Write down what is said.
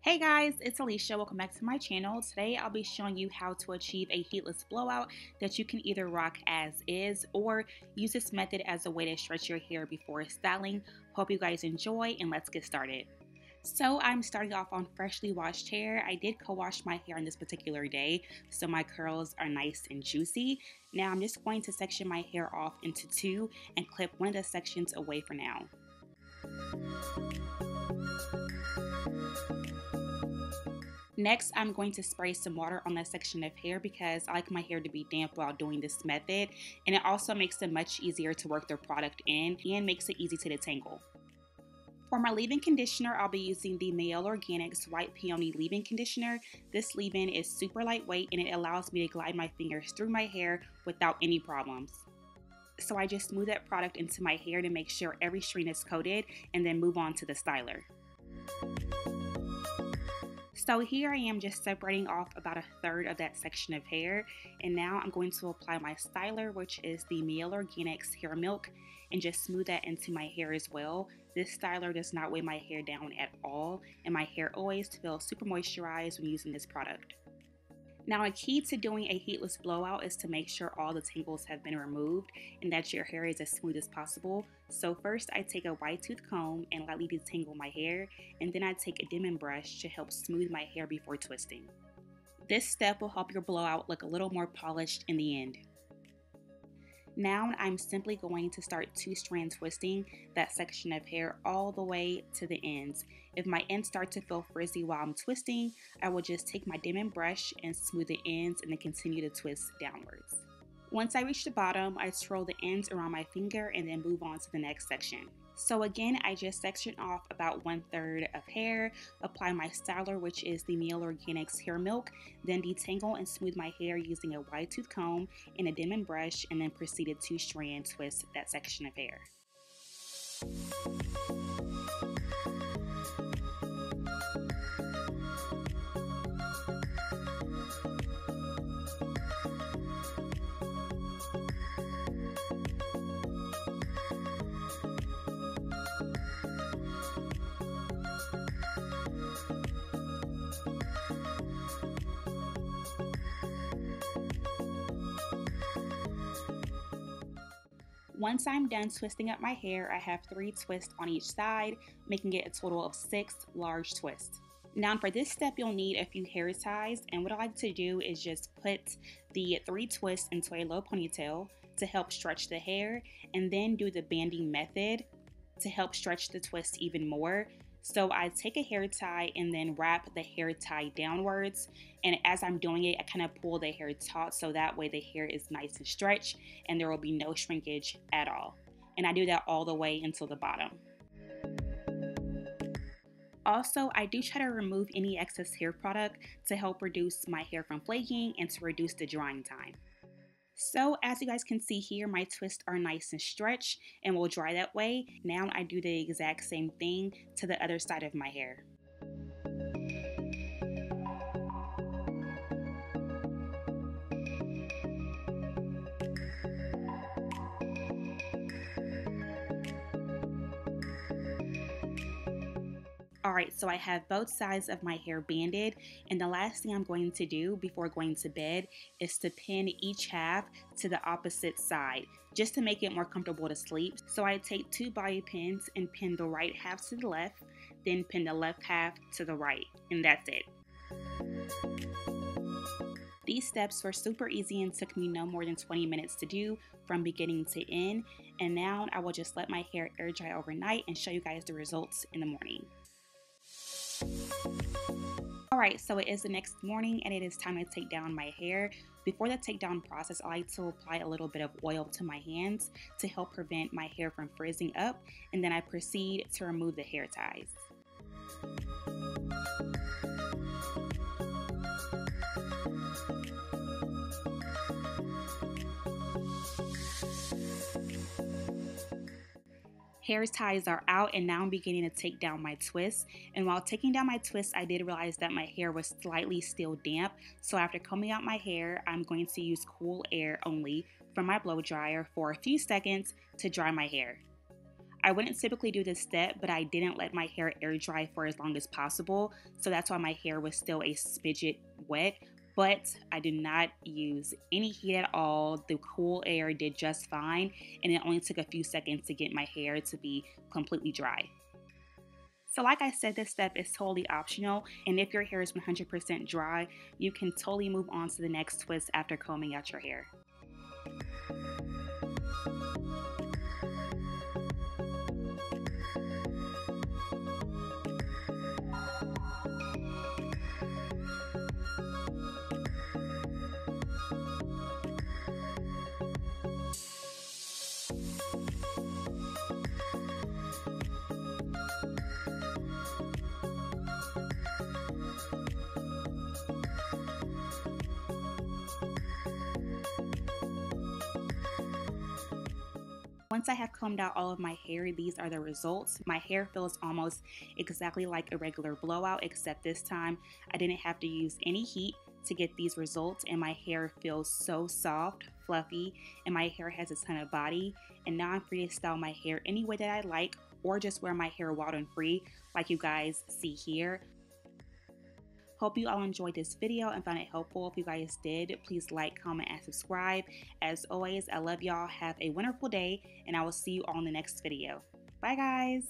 Hey guys, it's Alisha. Welcome back to my channel. Today I'll be showing you how to achieve a heatless blowout that you can either rock as is or use this method as a way to stretch your hair before styling. Hope you guys enjoy and let's get started. So I'm starting off on freshly washed hair. I did co-wash my hair on this particular day, so my curls are nice and juicy. Now I'm just going to section my hair off into two and clip one of the sections away for now. Next, I'm going to spray some water on that section of hair because I like my hair to be damp while doing this method, and it also makes it much easier to work the product in and makes it easy to detangle. For my leave-in conditioner, I'll be using the Mielle Organics White Peony Leave-In Conditioner. This leave-in is super lightweight and it allows me to glide my fingers through my hair without any problems. So I just smooth that product into my hair to make sure every strand is coated and then move on to the styler. So here I am just separating off about a third of that section of hair, and now I'm going to apply my styler, which is the Mielle Organics Hair Milk, and just smooth that into my hair as well. This styler does not weigh my hair down at all, and my hair always feels super moisturized when using this product. Now, a key to doing a heatless blowout is to make sure all the tangles have been removed and that your hair is as smooth as possible. So first I take a wide tooth comb and lightly detangle my hair, and then I take a dimming brush to help smooth my hair before twisting. This step will help your blowout look a little more polished in the end. Now I'm simply going to start two-strand twisting that section of hair all the way to the ends. If my ends start to feel frizzy while I'm twisting, I will just take my dimming brush and smooth the ends and then continue to twist downwards. Once I reach the bottom, I swirl the ends around my finger and then move on to the next section. So again, I just section off about 1/3 of hair, apply my styler, which is the Mielle Organics Hair Milk, then detangle and smooth my hair using a wide tooth comb and a dimming brush, and then proceed to two-strand twist that section of hair. Once I'm done twisting up my hair, I have 3 twists on each side, making it a total of 6 large twists. Now for this step, you'll need a few hair ties, and what I like to do is just put the 3 twists into a low ponytail to help stretch the hair, and then do the banding method to help stretch the twist even more. So I take a hair tie and then wrap the hair tie downwards, and as I'm doing it, I kind of pull the hair taut so that way the hair is nice and stretched and there will be no shrinkage at all. And I do that all the way until the bottom. Also, I do try to remove any excess hair product to help reduce my hair from flaking and to reduce the drying time. So as you guys can see here, my twists are nice and stretched and will dry that way. Now I do the exact same thing to the other side of my hair. Alright, so I have both sides of my hair banded, and the last thing I'm going to do before going to bed is to pin each half to the opposite side, just to make it more comfortable to sleep. So I take 2 bobby pins and pin the right half to the left, then pin the left half to the right, and that's it. These steps were super easy and took me no more than 20 minutes to do from beginning to end, and now I will just let my hair air dry overnight and show you guys the results in the morning. Alright, so it is the next morning and it is time to take down my hair. Before the takedown process, I like to apply a little bit of oil to my hands to help prevent my hair from frizzing up, and then I proceed to remove the hair ties. Hair ties are out, and now I'm beginning to take down my twists. And while taking down my twists, I did realize that my hair was slightly still damp. So after combing out my hair, I'm going to use cool air only from my blow dryer for a few seconds to dry my hair. I wouldn't typically do this step, but I didn't let my hair air dry for as long as possible, so that's why my hair was still a smidget wet. But I did not use any heat at all. The cool air did just fine, and it only took a few seconds to get my hair to be completely dry. So like I said, this step is totally optional, and if your hair is 100% dry, you can totally move on to the next twist after combing out your hair. Once I have combed out all of my hair, these are the results. My hair feels almost exactly like a regular blowout, except this time I didn't have to use any heat to get these results, and my hair feels so soft, fluffy, and my hair has a ton of body. And now I'm free to style my hair any way that I like, or just wear my hair wild and free like you guys see here. Hope you all enjoyed this video and found it helpful. If you guys did, please like, comment, and subscribe. As always, I love y'all. Have a wonderful day, and I will see you all in the next video. Bye, guys.